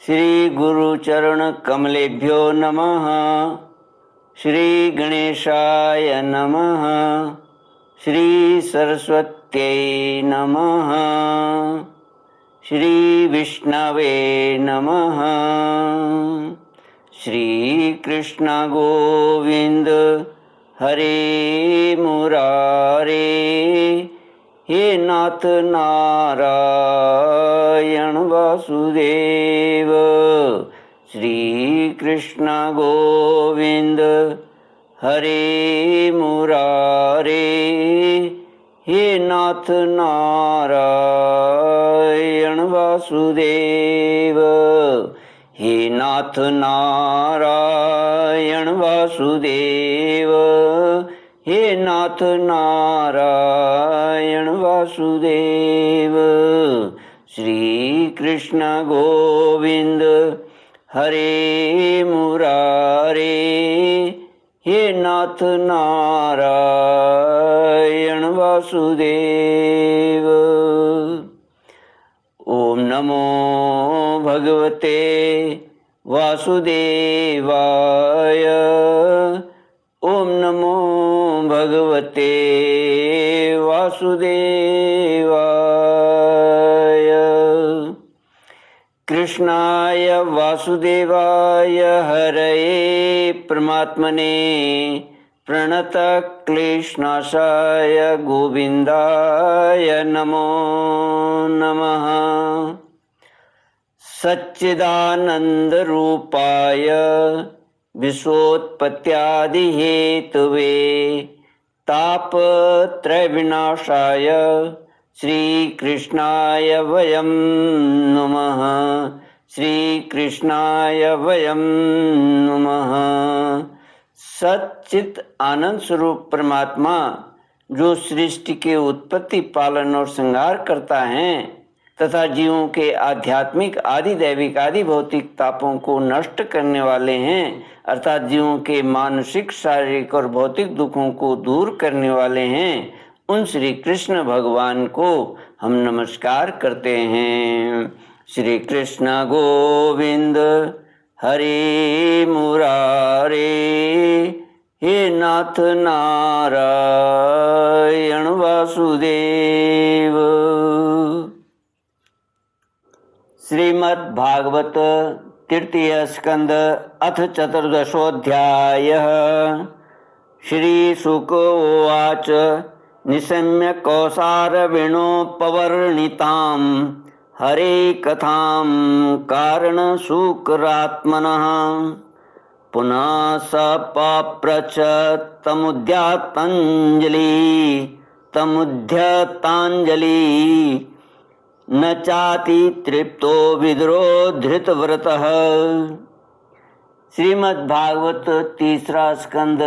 श्री गुरुचरण कमलेभ्यो नमः। श्री गणेशाय नमः। श्री सरस्वत्यै नमः। श्री विष्णवे नमः। श्री कृष्ण गोविंद हरे मुरारे। हे नाथ नारायण वासुदेव। श्री कृष्ण गोविंद हरे मुरारे। हे नाथ नारायण वासुदेव। हे नाथ नारायण वासुदेव। हे नाथ नारायण वासुदेव। श्री कृष्ण गोविंद हरे मुरारे। हे नाथ नारायण वासुदेव। ओम नमो भगवते वासुदेवाय। ओम नमो भगवते वासुदेवाय। कृष्णाय वासुदेवाय हरये परमात्मने प्रणतक्लेशनाशाय गोविन्दाय नमो नमः। सच्चिदानन्दरूपाय विश्वोत्पत्त्यादिहेतवे तापत्रयविनाशाय श्रीकृष्णाय वयं नमः। श्रीकृष्णाय वयं नमः। सच्चित आनंद स्वरूप परमात्मा जो सृष्टि के उत्पत्ति, पालन और संहार करता है तथा जीवों के आध्यात्मिक, आदि दैविक, आदि भौतिक तापों को नष्ट करने वाले हैं, अर्थात जीवों के मानसिक, शारीरिक और भौतिक दुखों को दूर करने वाले हैं, उन श्री कृष्ण भगवान को हम नमस्कार करते हैं। श्री कृष्ण गोविंद हरे मुरारे। हे नाथ नारायण वासुदेव। श्रीमद् भागवत तृतीय स्कंद अथ चतुर्दशोऽध्यायः। श्री शुक उवाच निशम्य कौसारविणोपवर्णितां हरे कथां कारणशुकरात्मनः पुनः स पप्रच्छ तमुद्यतांजलि न चाति तृप्तो विद्रो धृतव्रतः। श्रीमद् भागवत तीसरा स्कंद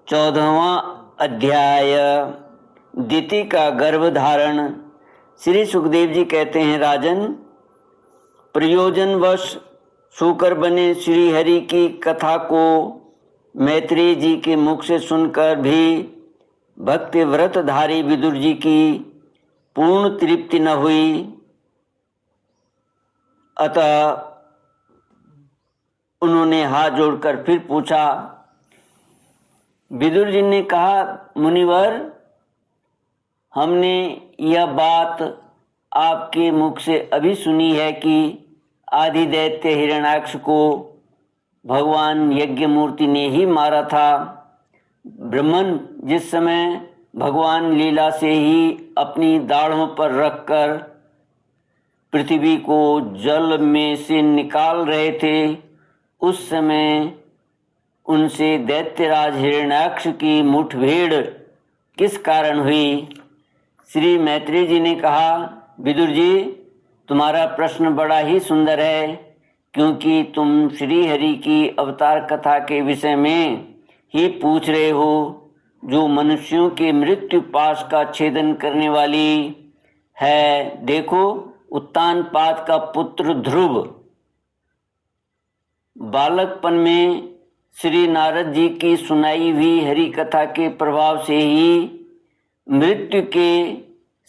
14वां अध्याय दिति का गर्भधारण। श्री सुखदेव जी कहते हैं, राजन, प्रयोजनवश शूकर बने श्री हरि की कथा को मैत्रेय जी के मुख से सुनकर भी भक्ति व्रतधारी विदुर जी की पूर्ण तृप्ति न हुई। अतः उन्होंने हाथ जोड़कर फिर पूछा। विदुर जी ने कहा, मुनिवर, हमने यह बात आपके मुख से अभी सुनी है कि आदि दैत्य हिरण्याक्ष को भगवान यज्ञमूर्ति ने ही मारा था। ब्रह्मन जिस समय भगवान लीला से ही अपनी दाढ़ों पर रखकर पृथ्वी को जल में से निकाल रहे थे, उस समय उनसे दैत्यराज हिरण्याक्ष की मुठभेड़ किस कारण हुई? श्री मैत्रेय जी ने कहा, विदुर जी, तुम्हारा प्रश्न बड़ा ही सुंदर है। क्योंकि तुम श्री हरि की अवतार कथा के विषय में ही पूछ रहे हो, जो मनुष्यों के मृत्यु पाश का छेदन करने वाली है। देखो, उत्तानपाद का पुत्र ध्रुव बालकपन में श्री नारद जी की सुनाई हुई हरि कथा के प्रभाव से ही मृत्यु के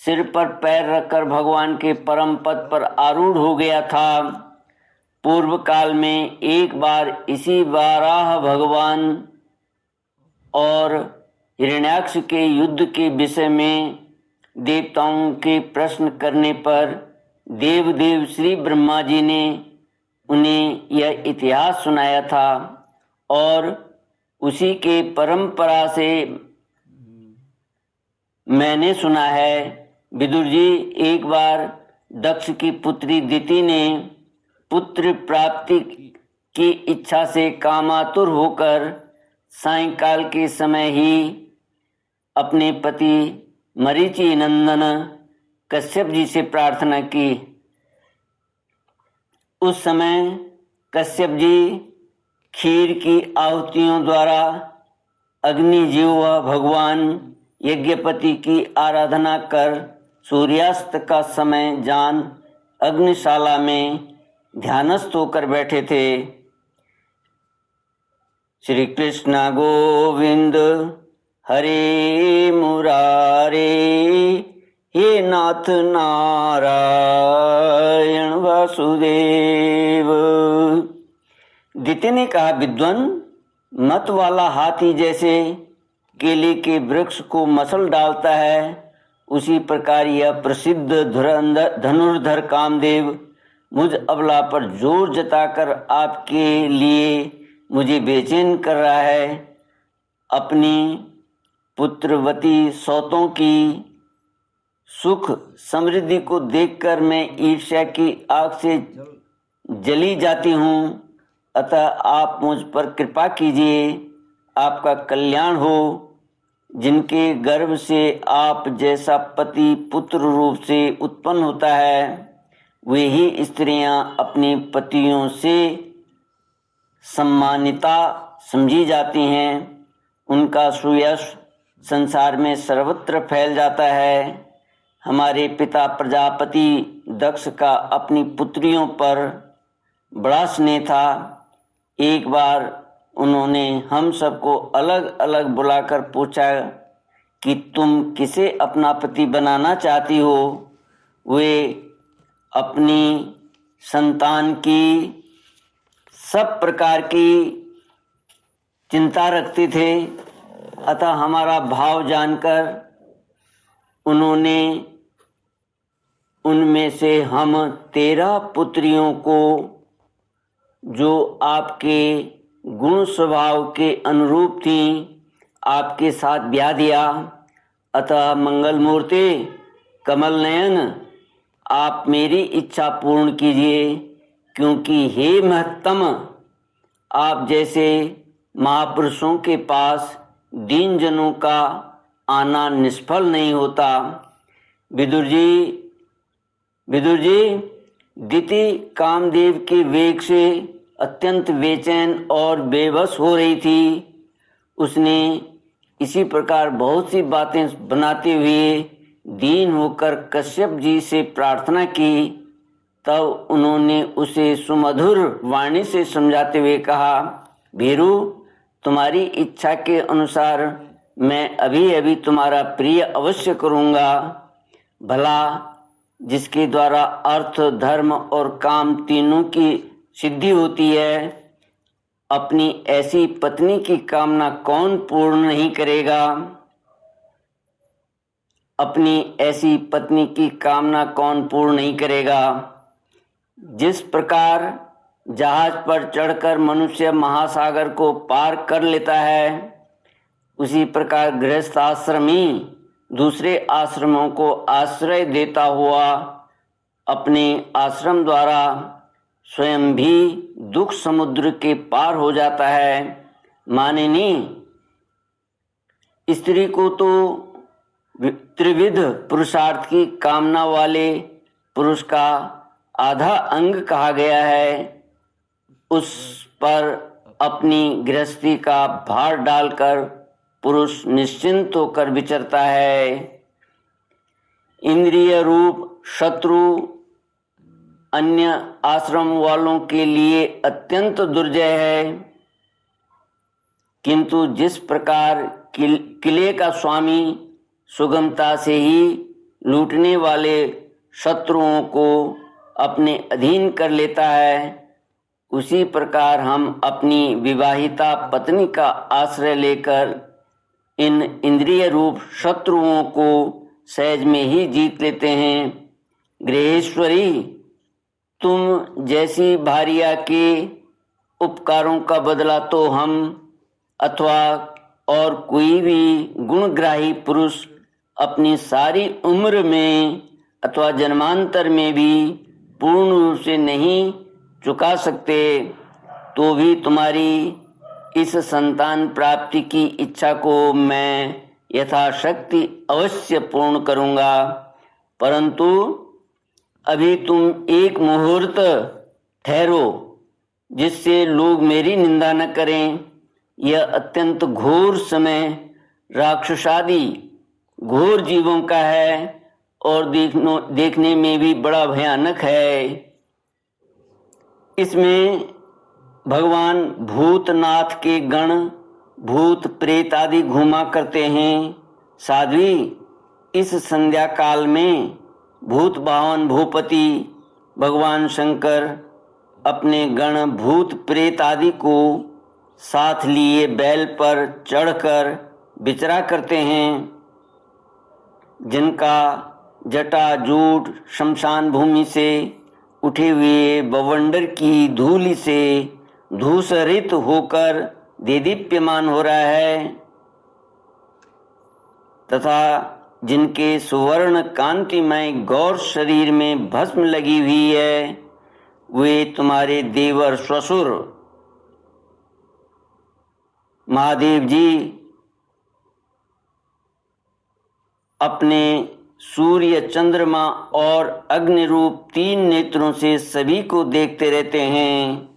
सिर पर पैर रखकर भगवान के परम पद पर आरूढ़ हो गया था। पूर्व काल में एक बार इसी वाराह भगवान और हिरण्याक्ष के युद्ध के विषय में देवताओं के प्रश्न करने पर देवदेव श्री ब्रह्मा जी ने उन्हें यह इतिहास सुनाया था और उसी के परंपरा से मैंने सुना है। विदुर जी, एक बार दक्ष की पुत्री दिति ने पुत्र प्राप्ति की इच्छा से कामातुर होकर सायंकाल के समय ही अपने पति मरीचि नंदन कश्यप जी से प्रार्थना की। उस समय कश्यप जी खीर की आहुतियों द्वारा अग्निजीव भगवान यज्ञपति की आराधना कर सूर्यास्त का समय जान अग्निशाला में ध्यानस्थ होकर बैठे थे। श्री कृष्ण गोविंद हरे मुरारे, हे नाथ नारायण वासुदेव। दिति ने कहा, विद्वान, मत वाला हाथी जैसे केले के वृक्ष को मसल डालता है, उसी प्रकार यह प्रसिद्ध धनुर्धर कामदेव मुझ अबला पर जोर जताकर आपके लिए मुझे बेचैन कर रहा है। अपनी पुत्रवती सौतों की सुख समृद्धि को देखकर मैं ईर्ष्या की आग से जली जाती हूँ। अतः आप मुझ पर कृपा कीजिए, आपका कल्याण हो। जिनके गर्भ से आप जैसा पति पुत्र रूप से उत्पन्न होता है, वे ही स्त्रियां अपने पतियों से सम्मानिता समझी जाती हैं। उनका सुयश संसार में सर्वत्र फैल जाता है। हमारे पिता प्रजापति दक्ष का अपनी पुत्रियों पर बड़ा स्नेह था। एक बार उन्होंने हम सबको अलग अलग बुलाकर पूछा कि तुम किसे अपना पति बनाना चाहती हो। वे अपनी संतान की सब प्रकार की चिंता रखते थे। अतः हमारा भाव जानकर उन्होंने उनमें से हम 13 पुत्रियों को, जो आपके गुण स्वभाव के अनुरूप थीं, आपके साथ ब्याह दिया। अतः मंगल मूर्ति कमल नयन, आप मेरी इच्छा पूर्ण कीजिए, क्योंकि हे महत्तम, आप जैसे महापुरुषों के पास दीन जनों का आना निष्फल नहीं होता। विदुर जी, दिति कामदेव के वेग से अत्यंत बेचैन और बेबस हो रही थी। उसने इसी प्रकार बहुत सी बातें बनाते हुए दीन होकर कश्यप जी से प्रार्थना की। तब उन्होंने उसे सुमधुर वाणी से समझाते हुए कहा, भीरू, तुम्हारी इच्छा के अनुसार मैं अभी अभी तुम्हारा प्रिय अवश्य करूँगा। भला जिसके द्वारा अर्थ, धर्म और काम तीनों की सिद्धि होती है, अपनी ऐसी पत्नी की कामना कौन पूर्ण नहीं करेगा। अपनी ऐसी पत्नी की कामना कौन पूर्ण नहीं करेगा। जिस प्रकार जहाज पर चढ़कर मनुष्य महासागर को पार कर लेता है, उसी प्रकार गृहस्थ आश्रमी दूसरे आश्रमों को आश्रय देता हुआ अपने आश्रम द्वारा स्वयं भी दुख समुद्र के पार हो जाता है। मानिनी, स्त्री को तो त्रिविध पुरुषार्थ की कामना वाले पुरुष का आधा अंग कहा गया है। उस पर अपनी गृहस्थी का भार डालकर पुरुष निश्चिंत होकर विचरता है। इंद्रिय रूप शत्रु अन्य आश्रम वालों के लिए अत्यंत दुर्जय है, किंतु जिस प्रकार किले का स्वामी सुगमता से ही लूटने वाले शत्रुओं को अपने अधीन कर लेता है, उसी प्रकार हम अपनी विवाहिता पत्नी का आश्रय लेकर इन इंद्रिय रूप शत्रुओं को सहज में ही जीत लेते हैं। गृहेश्वरी, तुम जैसी भार्या के उपकारों का बदला तो हम अथवा और कोई भी गुणग्राही पुरुष अपनी सारी उम्र में अथवा जन्मांतर में भी पूर्ण रूप से नहीं चुका सकते, तो भी तुम्हारी इस संतान प्राप्ति की इच्छा को मैं यथाशक्ति अवश्य पूर्ण करूँगा। परंतु अभी तुम एक मुहूर्त ठहरो, जिससे लोग मेरी निंदा न करें। यह अत्यंत घोर समय राक्षसादि घोर जीवों का है और देखने में भी बड़ा भयानक है। इसमें भगवान भूतनाथ के गण भूत प्रेत आदि घूमा करते हैं। साध्वी, इस संध्या काल में भूत भावन भूपति भगवान शंकर अपने गण भूत प्रेत आदि को साथ लिए बैल पर चढ़कर विचरा करते हैं, जिनका जटाजूट शमशान भूमि से उठे हुए बवंडर की धूलि से धूसरित होकर देदीप्यमान हो रहा है, तथा जिनके सुवर्ण कांतिमय गौर शरीर में भस्म लगी हुई है, वे तुम्हारे देवर ससुर महादेव जी अपने सूर्य चंद्रमा और अग्नि रूप 3 नेत्रों से सभी को देखते रहते हैं।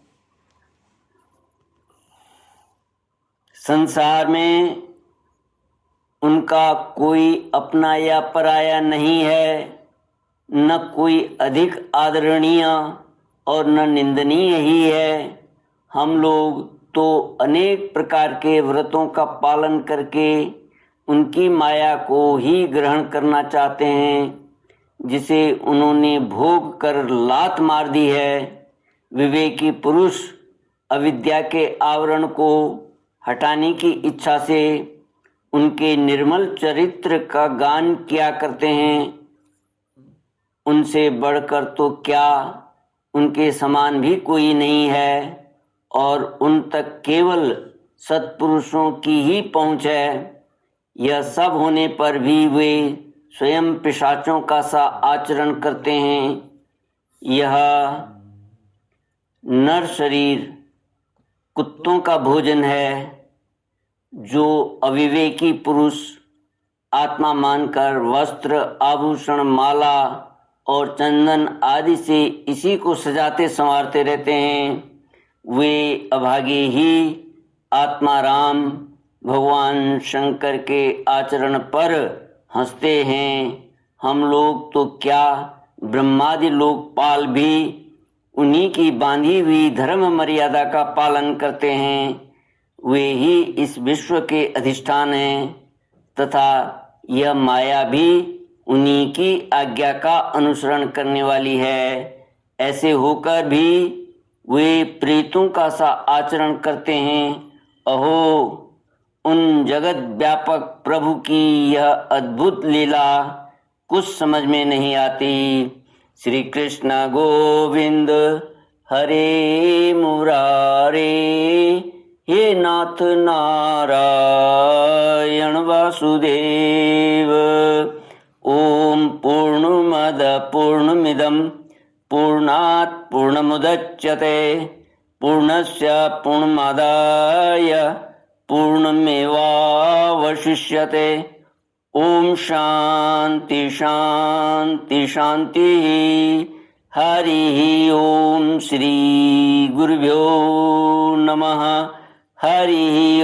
संसार में उनका कोई अपना या पराया नहीं है, न कोई अधिक आदरणीय और न निंदनीय ही है। हम लोग तो अनेक प्रकार के व्रतों का पालन करके उनकी माया को ही ग्रहण करना चाहते हैं, जिसे उन्होंने भोग कर लात मार दी है। विवेकी पुरुष अविद्या के आवरण को हटाने की इच्छा से उनके निर्मल चरित्र का गान किया करते हैं। उनसे बढ़कर तो क्या, उनके समान भी कोई नहीं है, और उन तक केवल सत्पुरुषों की ही पहुँच है। यह सब होने पर भी वे स्वयं पिशाचों का सा आचरण करते हैं। यह नर शरीर कुत्तों का भोजन है, जो अविवेकी पुरुष आत्मा मानकर वस्त्र आभूषण माला और चंदन आदि से इसी को सजाते संवारते रहते हैं। वे अभागे ही आत्मा राम भगवान शंकर के आचरण पर हंसते हैं। हम लोग तो क्या, ब्रह्मादि लोकपाल भी उन्हीं की बांधी हुई धर्म मर्यादा का पालन करते हैं। वे ही इस विश्व के अधिष्ठान हैं, तथा यह माया भी उन्हीं की आज्ञा का अनुसरण करने वाली है। ऐसे होकर भी वे प्रेतों का सा आचरण करते हैं। अहो, उन जगत व्यापक प्रभु की यह अद्भुत लीला कुछ समझ में नहीं आती। श्री कृष्ण गोविंद हरे मुरारे, हे नाथ नारायण वासुदेव। ओम पूर्णमद पूर्णमिदं पूर्णात् पूर्णमुदच्यते पूर्णस्य पूर्णमादाय पूर्णमेवावशिष्यते। ओम शांति शांति शांति। हरि ओम श्री गुरुभ्यो नमः। हरि